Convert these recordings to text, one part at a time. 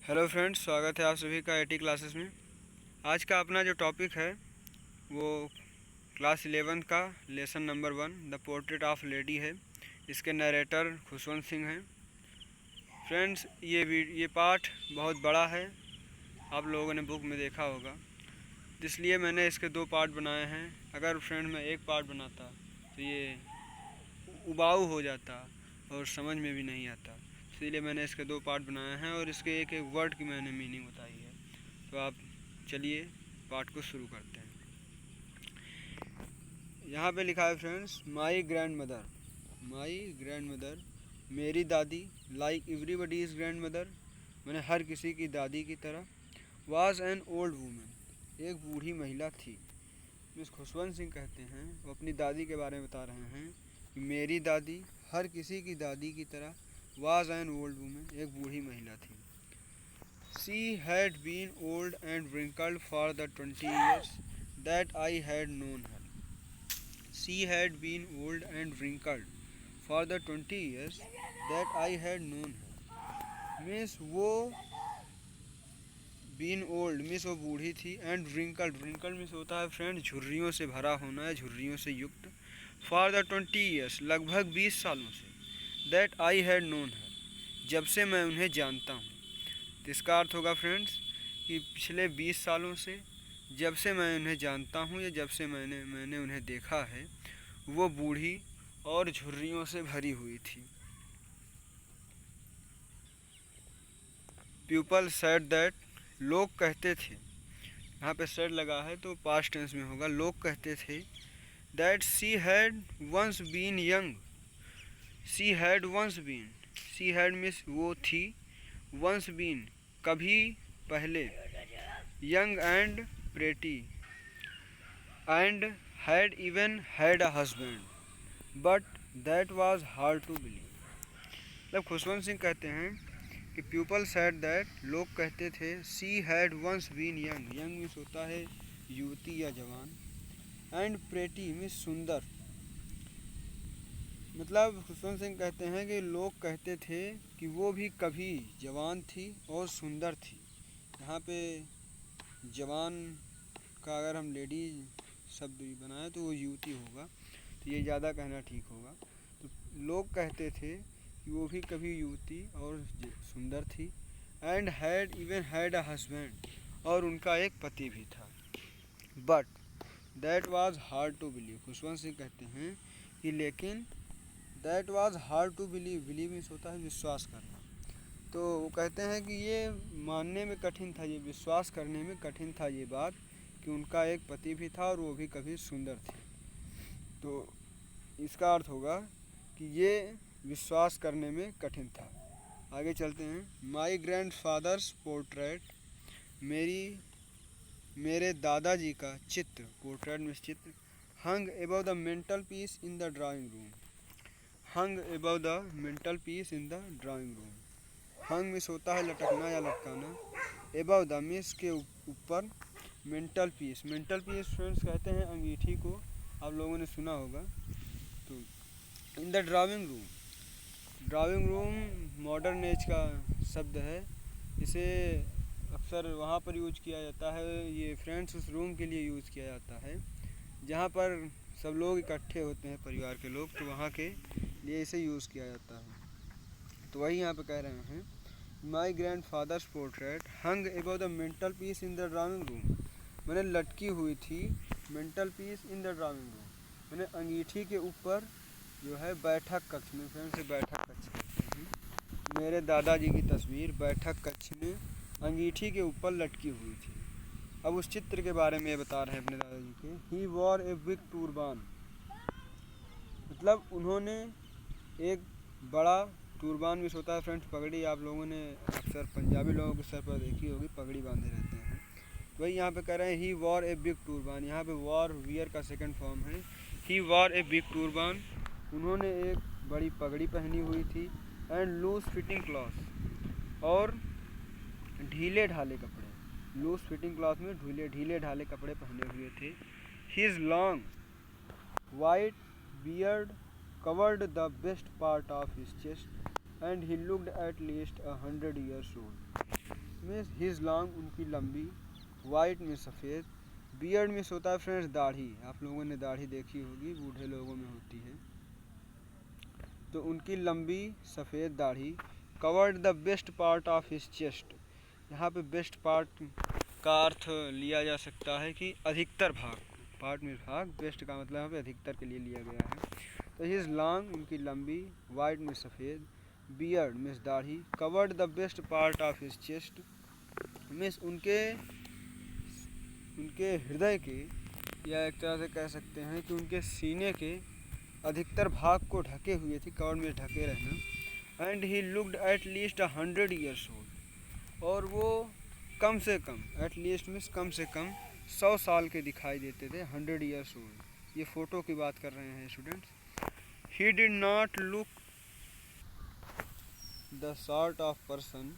Hello friends, स्वागत है आप सभी का आईटी क्लासेस में। आज का अपना जो टॉपिक है वो क्लास 11 का lesson number 1 the portrait of lady है। इसके नरेटर खुशवंत सिंह हैं। फ्रेंड्स, ये पार्ट बहुत बड़ा है, आप लोगों ने बुक में देखा होगा, इसलिए मैंने इसके 2 पार्ट बनाए हैं। अगर फ्रेंड मैं एक पार्ट बनाता तो ये उबाऊ हो जाता और समझ में भी नहीं आता, इसीलिए मैंने इसके 2 पार्ट बनाए हैं और इसके एक एक वर्ड की मैंने मीनिंग बताई है। तो आप चलिए पार्ट को शुरू करते हैं। यहाँ पे लिखा है फ्रेंड्स, माई ग्रैंड मदर, मेरी दादी, like everybody is grand mother, मैंने हर किसी की दादी की तरह, वाज एन ओल्ड वूमेन, एक बूढ़ी महिला थी। मिस खुशवंत सिंह कहते हैं, वो अपनी दादी के बारे में बता रहे हैं कि मेरी दादी हर किसी की दादी की तरह वाज एन ओल्ड वूमेन, एक बूढ़ी महिला थी। She had been old and wrinkled for the 20 years that I had known her. She had been old and wrinkled for the 20 years that I had known her. Miss वो been old, miss वो बूढ़ी थी, and wrinkled miss होता है friend झुर्रियों से भरा होना है, झुर्रियों से युक्त। फॉर द 20 years, लगभग 20 सालों से। दैट आई हैड नोन हर, जब से मैं उन्हें जानता हूँ। तो इसका अर्थ होगा फ्रेंड्स कि पिछले 20 सालों से, जब से मैं उन्हें जानता हूँ या जब से मैंने उन्हें देखा है, वो बूढ़ी और झुर्रियों से भरी हुई थी। पीपल सेड दैट, लोग कहते थे, यहाँ पे सेड लगा है तो पास्ट टेंस में होगा, लोग कहते थे। That she had once been young, she had once been, she had means वो थी, वंस बीन कभी पहले, young and pretty, and had even had a husband, but that was hard to believe. मतलब खुशवंत सिंह कहते हैं कि पीपल सेड दैट, लोग कहते थे, she had once been young, young means होता है युवती या जवान, एंड प्रेटी मिस सुंदर। मतलब खुशवंत सिंह कहते हैं कि लोग कहते थे कि वो भी कभी जवान थी और सुंदर थी। यहाँ पे जवान का अगर हम लेडी शब्द बनाएं तो वो युवती होगा, तो ये ज़्यादा कहना ठीक होगा। तो लोग कहते थे कि वो भी कभी युवती और सुंदर थी, and had even had a husband, और उनका एक पति भी था। But that was hard to believe, Khushwant Singh कहते हैं कि लेकिन that was hard to believe, believe means होता है विश्वास करना। तो वो कहते हैं कि ये मानने में कठिन था, ये विश्वास करने में कठिन था ये बात कि उनका एक पति भी था और वो भी कभी सुंदर थी। तो इसका अर्थ होगा कि ये विश्वास करने में कठिन था। आगे चलते हैं। माई ग्रैंड फादर्स पोर्ट्रेट, मेरे दादाजी का चित्र, पोर्ट्रेट में चित्र, hung above the mantelpiece in the drawing room, hung above the mantelpiece in the drawing room. Hung miss होता है लटकना या लटकाना, एबव द मिस के ऊपर, mental peace, mental peace friends कहते हैं अंगीठी को, आप लोगों ने सुना होगा। तो इन the drawing room modern age का शब्द है, इसे अक्सर वहाँ पर यूज किया जाता है, ये फ्रेंड्स उस रूम के लिए यूज़ किया जाता है जहाँ पर सब लोग इकट्ठे होते हैं, परिवार के लोग, तो वहाँ के लिए इसे यूज़ किया जाता है। तो वही यहाँ पे कह रहे हैं, my grandfather's portrait hung above the mantelpiece in the drawing room, मैंने लटकी हुई थी, mantelpiece in the drawing room, मैंने अंगीठी के ऊपर जो है बैठक कक्ष में, फ्रेंड से बैठक कक्ष कहते हैं, मेरे दादाजी की तस्वीर बैठक कक्ष में अंगीठी के ऊपर लटकी हुई थी। अब उस चित्र के बारे में बता रहे हैं अपने दादाजी के। ही वॉर ए बिग टूरबान, मतलब उन्होंने एक बड़ा टूरबान भी होता है फ्रेंड्स, पगड़ी, आप लोगों ने अक्सर पंजाबी लोगों के सर पर देखी होगी, पगड़ी बांधे रहते हैं। वही यहाँ पे कह रहे हैं ही वॉर ए बिग टूरबान, यहाँ पे वॉर वियर का सेकंड फॉर्म है। ही वॉर ए बिग टूरबान, उन्होंने एक बड़ी पगड़ी पहनी हुई थी, एंड लूज फिटिंग क्लॉथ, और ढीले ढाले कपड़े, लूज फिटिंग क्लॉथ में ढीले ढाले कपड़े पहने हुए थे। His long white beard covered the best part of his chest, and he looked at least 100 years old. Means his long उनकी लंबी, वाइट में सफ़ेद, बियर्ड मीन्स होता है फ्रेंड्स दाढ़ी, आप लोगों ने दाढ़ी देखी होगी, बूढ़े लोगों में होती है, तो उनकी लंबी सफ़ेद दाढ़ी, covered the best part of his chest, यहाँ पे बेस्ट पार्ट का अर्थ लिया जा सकता है कि अधिकतर भाग, पार्ट में भाग, बेस्ट का मतलब यहाँ पे अधिकतर के लिए लिया गया है। तो हिज लॉन्ग उनकी लंबी, वाइट में सफ़ेद, बियर्ड मीन्स दाढ़ी, covered the best part of his chest means उनके हृदय के, या एक तरह से कह सकते हैं कि उनके सीने के अधिकतर भाग को ढके हुए थी, कवर में ढके रहना। And he looked at least 100 years old, और वो कम से कम, एट लीस्ट मीन्स कम से कम 100 साल के दिखाई देते थे, 100 ईयर्स ओल्ड। ये फ़ोटो की बात कर रहे हैं students. He did not look the sort of person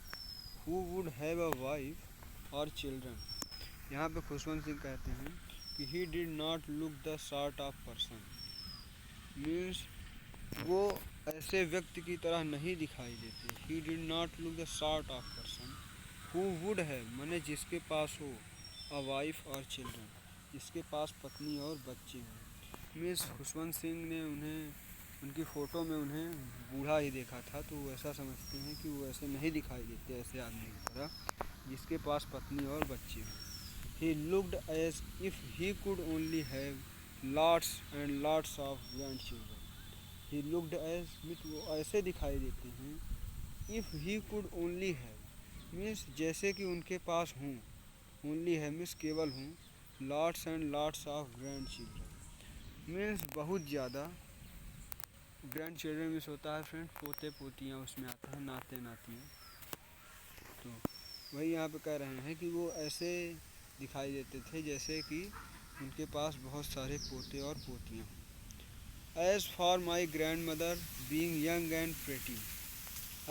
who would have a wife और चिल्ड्रन, यहाँ पे खुशवंत सिंह कहते हैं कि he did not look the sort of person means वो ऐसे व्यक्ति की तरह नहीं दिखाई देते। He did not look the sort of person who would have माने जिसके पास हो, अ वाइफ और चिल्ड्रन, जिसके पास पत्नी और बच्चे हों। मिस खुशवंत सिंह ने उनकी फ़ोटो में उन्हें बूढ़ा ही देखा था, तो वो ऐसा समझते हैं कि वो ऐसे नहीं दिखाई देते, ऐसे आदमी की तरह जिसके पास पत्नी और बच्चे हों। He looked as if he could only have lots and lots of grandchildren. He looked as वो ऐसे दिखाई देते हैं, if he could only have means जैसे कि उनके पास हों, only है means केवल हों, lots and lots of grandchildren means बहुत ज़्यादा, grandchildren means होता है फ्रेंड पोते पोतियाँ, उसमें आता है नाते नातियाँ, तो वही यहाँ पे कह रहे हैं कि वो ऐसे दिखाई देते थे जैसे कि उनके पास बहुत सारे पोते और पोतियाँ। As for my grandmother being young and pretty,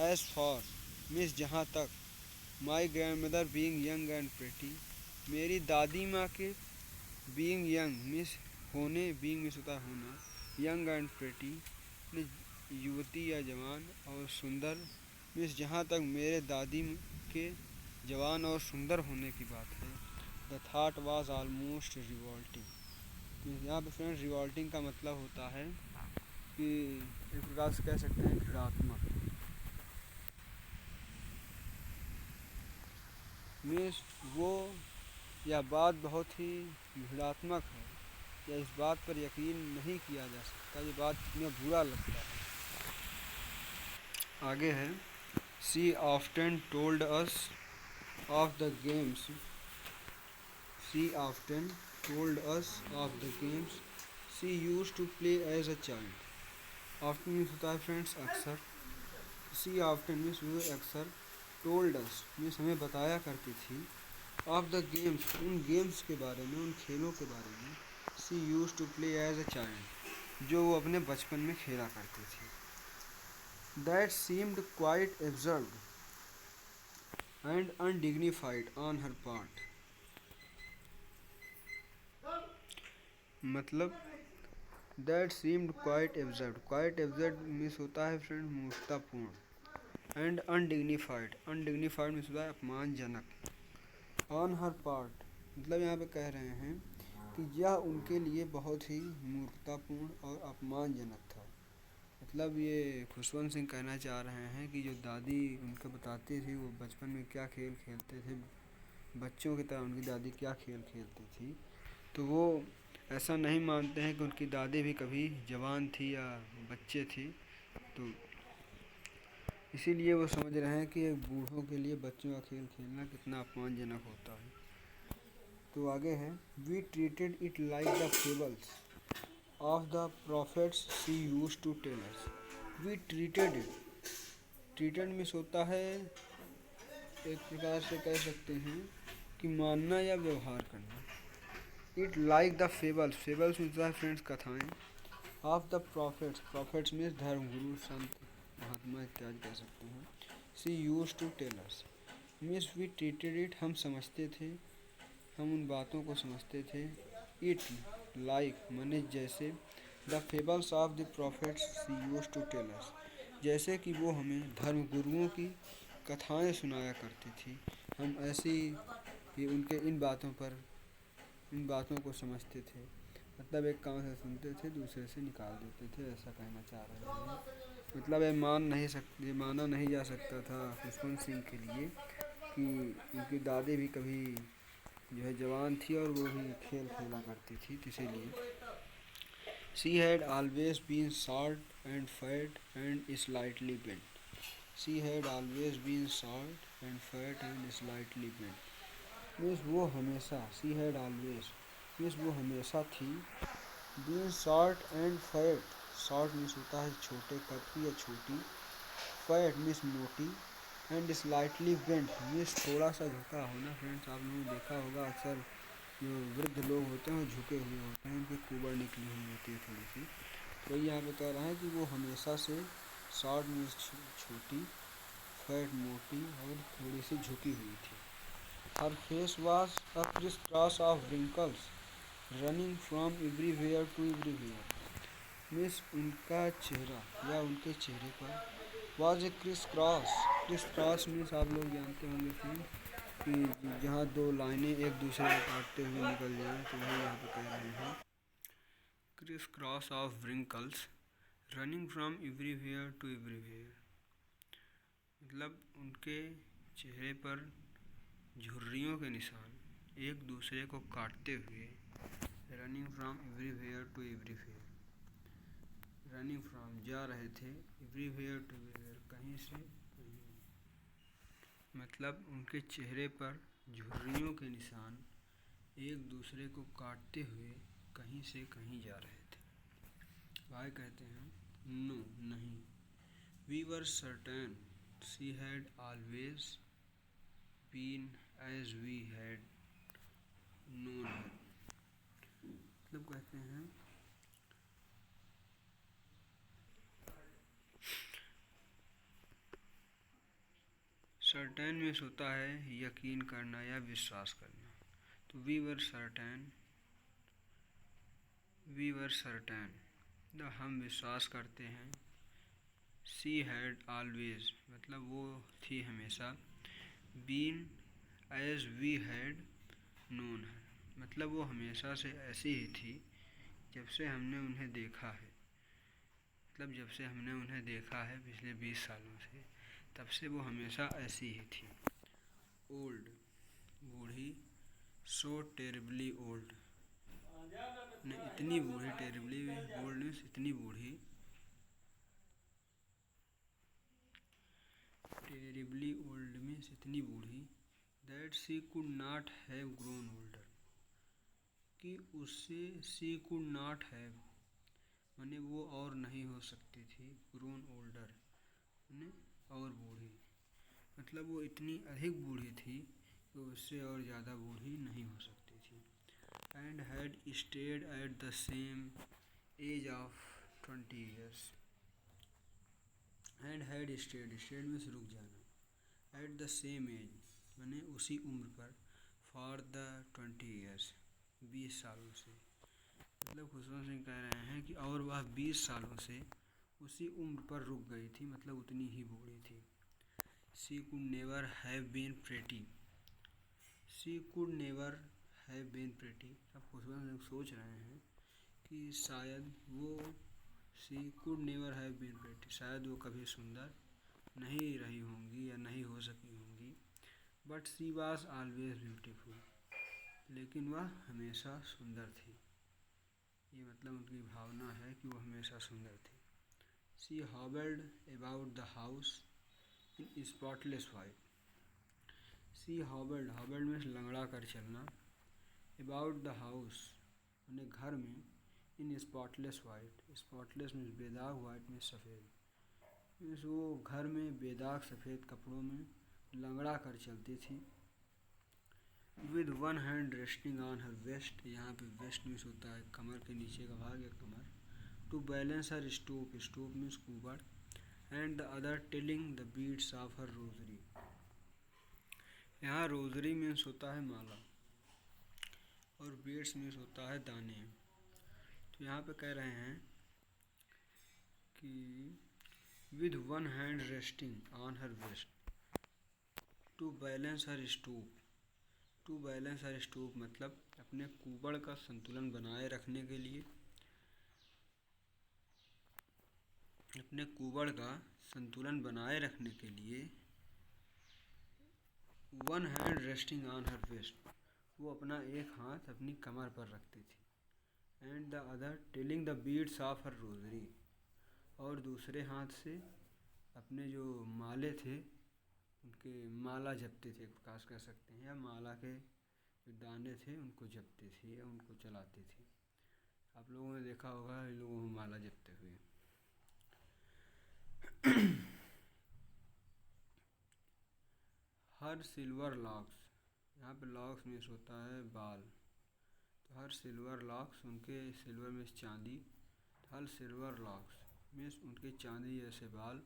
as for means जहाँ तक, my grandmother being young and pretty मेरी दादी माँ के, बींग यंग मीन्स होने, बींग मीन्स होता है होना, यंग एंड प्रेटी युवती या जवान, और सुंदर मीन्स जहाँ तक मेरे दादी के जवान और सुंदर होने की बात है। The thought was almost revolting, यहाँ पे फ्रेंड्स रिवॉल्टिंग का मतलब होता है कि एक प्रकार से कह सकते हैं घृणात्मक, मीन्स वो यह बात बहुत ही घृणात्मक है, या इस बात पर यकीन नहीं किया जा सकता, ये बात कितना बुरा लगता है। आगे है, she often told us of the games, she often told us of the games she used to play as a child. Often means होता है फ्रेंड्स अक्सर, she often मीन्स वो अक्सर, told us मीन्स हमें बताया करती थी, of the games उन गेम्स के बारे में, उन खेलों के बारे में, she used to play as a child जो वो अपने बचपन में खेला करती थी। That seemed quite absurd and undignified on her part, मतलब that seemed quite absurd, quite absurd means होता है फ्रेंड मूर्खतापूर्ण, एंड अनडिग्निफाइड, अनडिग्निफाइड मीन्स होता है अपमानजनक, ऑन हर पार्ट मतलब यहाँ पे कह रहे हैं कि यह उनके लिए बहुत ही मूर्खतापूर्ण और अपमानजनक था। मतलब ये खुशवंत सिंह कहना चाह रहे हैं कि जो दादी उनको बताती थी वो बचपन में क्या खेल खेलते थे, बच्चों की तरह उनकी दादी क्या खेल खेलती थी, तो वो ऐसा नहीं मानते हैं कि उनकी दादी भी कभी जवान थी या बच्चे थी, तो इसीलिए वो समझ रहे हैं कि एक बूढ़ों के लिए बच्चों का खेल खेलना कितना अपमानजनक होता है। तो आगे है, we treated it like the fables of the prophets she used to tell us, we treated it, treated means होता है एक प्रकार से कह सकते हैं कि मानना या व्यवहार करना, it like the fables, fables means है फ्रेंड्स कथाएँ, of the prophets, prophets means धर्मगुरु संत महात्मा इत्यादि कह सकते हैं, she used to tell us means we treated it हम समझते थे, हम उन बातों को समझते थे, इट लाइक माने जैसे, the fables of the prophets she used to tell us जैसे कि वो हमें धर्मगुरुओं की कथाएँ सुनाया करती थी, हम ऐसी कि उनके इन बातों को समझते थे, मतलब एक कान से सुनते थे दूसरे से निकाल देते थे, ऐसा कहना चाह रहे हैं। मतलब ये माना नहीं जा सकता था खुशवंत सिंह के लिए कि उनकी दादी भी कभी जो है जवान थी और वो भी खेल खेला करती थी, तो इसीलिए she had always been short and fat and slightly bent. She had always been short and fat and slightly bent. Means वो हमेशा, शी हैड ऑलवेज मीन्स वो हमेशा थी, been short and fat, short means होता है छोटे कद की या छोटी, फैट मीन्स मोटी, एंड स्लाइटली बेंट मीन्स थोड़ा सा झुका होना। फ्रेंड्स, आप लोगों ने देखा होगा अक्सर जो वृद्ध लोग होते हैं वो झुके हुए होते हैं, उनकी कुबर निकली हुई होती है थोड़ी सी। तो यहाँ पे कह रहा है कि वो हमेशा से, शॉर्ट मीन्स छोटी, फैट मोटी और थोड़ी सी झुकी हुई थी। Her face was a criss cross of wrinkles running from everywhere to everywhere. Means उनका चेहरा या उनके चेहरे पर was a criss cross means आप लोग जानते होंगे फ्रेंड कि जहाँ दो लाइनें एक दूसरे को काटते हुए निकल जाएं, तो वही यहाँ पे कह रहे हैं। Criss cross of wrinkles running from everywhere to everywhere, मतलब उनके चेहरे पर झुर्रियों के निशान एक दूसरे को काटते हुए, running from everywhere to everywhere, running from जा रहे थे, एवरीवेयर टू एवरीवेयर कहीं से कहीं, मतलब उनके चेहरे पर झुर्रियों के निशान एक दूसरे को काटते हुए कहीं से कहीं जा रहे थे। भाई कहते हैं नो नहीं, we were certain she had always been as we had known her. मतलब कहते हैं सर्टेन में होता है यकीन करना या विश्वास करना। तो वी वर सर्टेन हम विश्वास करते हैं, शी हैड ऑलवेज मतलब वो थी हमेशा, been as we had known her मतलब वो हमेशा से ऐसी ही थी जब से हमने उन्हें देखा है, मतलब जब से हमने उन्हें देखा है पिछले 20 सालों से, तब से वो हमेशा ऐसी ही थी। ओल्ड बूढ़ी, सो टेरिबली ओल्ड ने इतनी बूढ़ी, टेरिबली ओल्ड मीन्स इतनी बूढ़ी, टेरिबली ओल्ड मीन्स इतनी बूढ़ी, that she could not have grown older कि उससे, शी कुड नॉट हैव माने वो और नहीं हो सकती थी, ग्रोन ओल्डर माने और बूढ़ी, मतलब वो इतनी अधिक बूढ़ी थी कि उससे और ज़्यादा बूढ़ी नहीं हो सकती थी। And had stayed at the same age of 20 years, and had stayed में रुक जाना, एट द सेम एज माने उसी उम्र पर, फॉर द 20 ईयर्स 20 सालों से, मतलब खुशवंत सिंह कह रहे हैं कि और वह 20 सालों से उसी उम्र पर रुक गई थी, मतलब उतनी ही बूढ़ी थी। She could never have been pretty, she could never have been pretty. अब खुशवंत सिंह सोच रहे हैं कि शायद वो, she could never have been pretty शायद वो कभी सुंदर नहीं रही होंगी या नहीं हो सकी होंगी, but she was always beautiful लेकिन वह हमेशा सुंदर थी। ये मतलब उनकी भावना है कि वो हमेशा सुंदर थी। She hobbled about the house in spotless white, she hobbled में लंगड़ा कर चलना, अबाउट द हाउस यानी घर में, इन स्पॉटलेस वाइट, स्पॉटलेस में बेदाग, वाइट में सफ़ेद, मीन्स वो घर में बेदाग सफ़ेद कपड़ों में लंगड़ा कर चलती थी। With one hand resting on her waist, यहाँ पे वेस्ट मीन्स होता है कमर के नीचे का भाग या कमर, to balance her stoop means कुबड़, and the other telling the beads of her rosary. यहाँ रोजरी मीन्स होता है माला और बीट्स मीन्स होता है दाने। तो यहाँ पे कह रहे हैं कि with one hand resting on her waist, to balance her stoop. To balance her stoop मतलब अपने कुबड़ का संतुलन बनाए रखने के लिए, अपने कुबड़ का संतुलन बनाए रखने के लिए one hand resting on her waist, वो अपना एक हाथ अपनी कमर पर रखती थी, and the other telling the beads of her rosary, और दूसरे हाथ से अपने जो माले थे उनके माला जपते थे, एक प्रकार कह सकते हैं, या माला के जो दाने थे उनको जपती थी या उनको चलाती थी। आप लोगों ने देखा होगा इन लोगों को माला जपते हुए। हर सिल्वर लॉक्स, यहाँ पे लॉक्स मीन्स होता है बाल, तो हर सिल्वर लॉक्स उनके सिल्वर मीन्स चांदी, हर सिल्वर लॉक्स मीन्स उनके चांदी जैसे बाल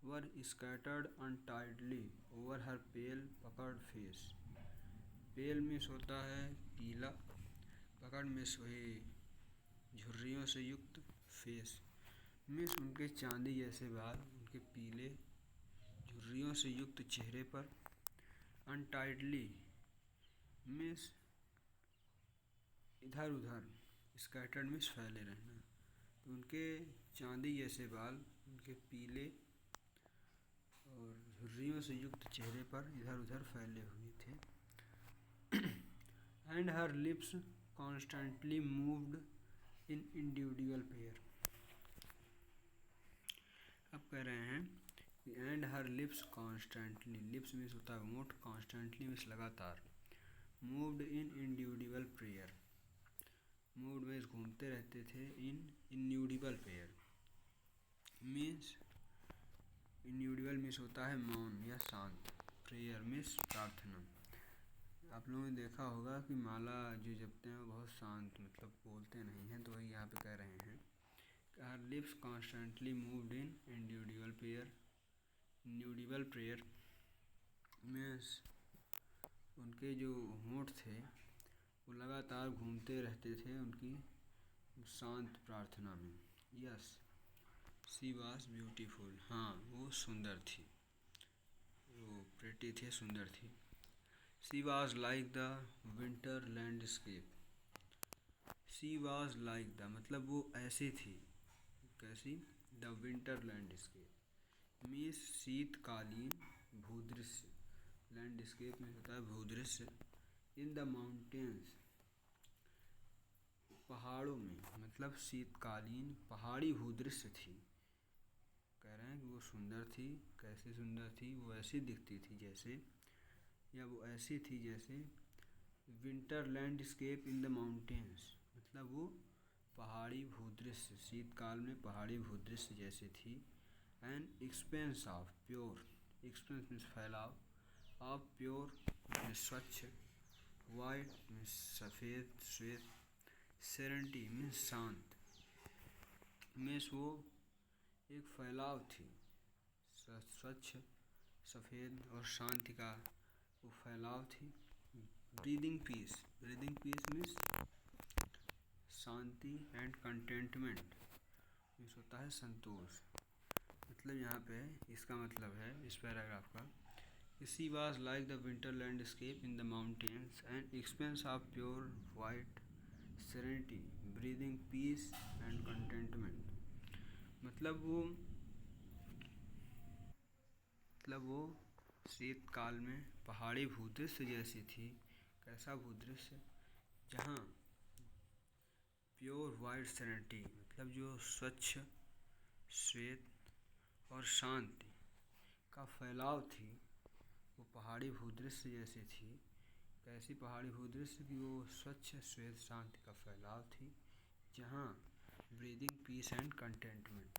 वर स्कैटर्ड अनटाइडली ओवर हर पेल पकड़ फेस। पेल मीन्स होता है पीला, पकड़ मीन्स वही झुर्रियों से युक्त, फेस मीन्स उनके चांदी जैसे बाल उनके पीले झुर्रियों से युक्त चेहरे पर। अनटाइडली मीन्स इधर उधर, स्कैटर्ड मीन्स फैले रहना, तो उनके चांदी जैसे बाल उनके पीले और झुर्रियों से युक्त चेहरे पर इधर उधर फैले हुए थे। And her lips constantly moved in individual pair. अब कह रहे हैं and her lips constantly, lips means होता है होंठ, कॉन्स्टेंटली मीन्स लगातार, moved in individual pair, mood में घूमते रहते थे इन इन्यूडिबल पेयर मीन्स, इन्यूडिबल मीन्स होता है मौन या शांत, प्रेयर मीन्स प्रार्थना। आप लोगों ने देखा होगा कि माला जो जपते हैं वो बहुत शांत मतलब बोलते नहीं हैं, तो वही यहाँ पे कह रहे हैं her lips constantly moved in individual pair, inaudible prayer means उनके जो होंठ थे वो लगातार घूमते रहते थे उनकी शांत प्रार्थना में। यस शी वॉज ब्यूटीफुल, हाँ वो सुंदर थी, वो प्रेटी थी, सुंदर थी। She was like the winter landscape, she was like the मतलब वो ऐसी थी, कैसी, द विंटर लैंडस्केप मीन्स शीतकालीन भूदृश्य, लैंडस्केप में होता है भूदृश्य, इन द माउंटेन्स पहाड़ों में, मतलब शीतकालीन पहाड़ी भूदृश्य थी। कह रहे हैं कि वो सुंदर थी, कैसे सुंदर थी, वो ऐसी दिखती थी जैसे, या वो ऐसी थी जैसे winter landscape in the mountains, मतलब वो पहाड़ी भूदृश्य, शीतकाल में पहाड़ी भूदृश्य जैसे थी। And expanse of pure, expense means फैलाव, ऑफ प्योर मीन्स स्वच्छ, वाइट मीन्स सफ़ेद श्वेत, सेरेनिटी मीन्स शांत, मीन्स वो एक फैलाव थी, स्वच्छ सफ़ेद और शांति का वो फैलाव थी। Breathing peace, breathing peace means शांति, एंड कंटेंटमेंट मीन्स होता है संतोष। मतलब यहाँ पे इसका मतलब है इस पैराग्राफ का, she was like the winter landscape in the mountains and expanse of pure white serenity breathing peace and contentment, मतलब वो शीतकाल में पहाड़ी भूदृश्य जैसी थी। कैसा भूदृश्य, जहाँ प्योर वाइट सेरेनिटी मतलब जो स्वच्छ श्वेत और शांति का फैलाव थी, वो पहाड़ी भूदृश्य जैसी थी। कैसी पहाड़ी भूदृश्य की वो स्वच्छ श्वेत शांति का फैलाव थी, जहाँ ब्रीदिंग पीस एंड कंटेंटमेंट,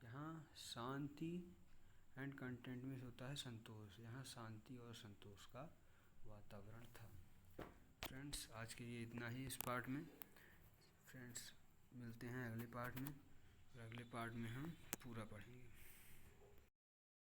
जहाँ शांति एंड कंटेंटमेंट होता है संतोष, यहाँ शांति और संतोष का वातावरण था। फ्रेंड्स आज के लिए इतना ही इस पार्ट में। फ्रेंड्स मिलते हैं अगले पार्ट में, और अगले पार्ट में हम पूरा पढ़ेंगे।